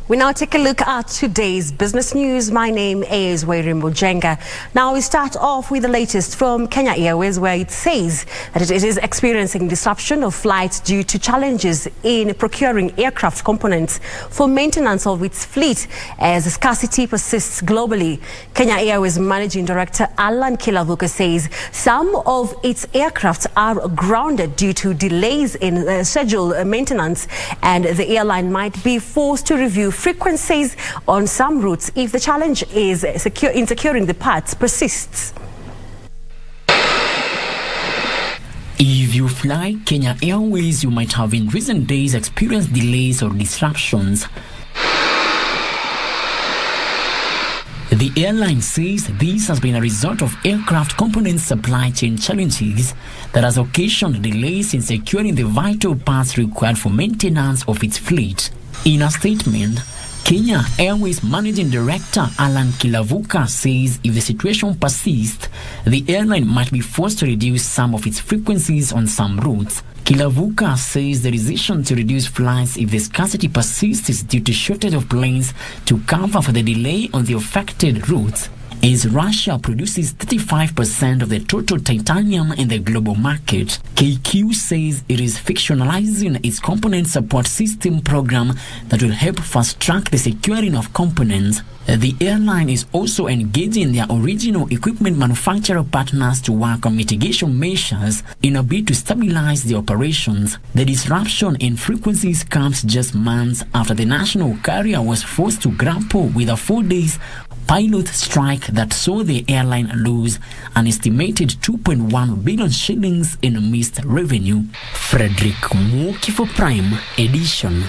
We now take a look at today's business news. My name is Wairimbo Jenga. Now we start off with the latest from Kenya Airways, where it says that it is experiencing disruption of flights due to challenges in procuring aircraft components for maintenance of its fleet as scarcity persists globally. Kenya Airways Managing Director Allan Kilavuka says some of its aircraft are grounded due to delays in scheduled maintenance, and the airline might be forced to review frequencies on some routes if the challenge is in securing the parts persists. If you fly Kenya Airways, you might have in recent days experienced delays or disruptions. The airline says this has been a result of aircraft component supply chain challenges that has occasioned delays in securing the vital parts required for maintenance of its fleet. In a statement, Kenya Airways Managing Director Allan Kilavuka says if the situation persists, the airline might be forced to reduce some of its frequencies on some routes. Kilavuka says the decision to reduce flights if the scarcity persists is due to shortage of planes to cover for the delay on the affected routes, as Russia produces 35% of the total titanium in the global market. KQ says it is fictionalizing its component support system program that will help fast-track the securing of components. The airline is also engaging their original equipment manufacturer partners to work on mitigation measures in a bid to stabilize the operations. The disruption in frequencies comes just months after the national carrier was forced to grapple with a 4-day pilot strike that saw the airline lose an estimated 2.1 billion shillings in missed revenue. Frederick Muki for Prime Edition.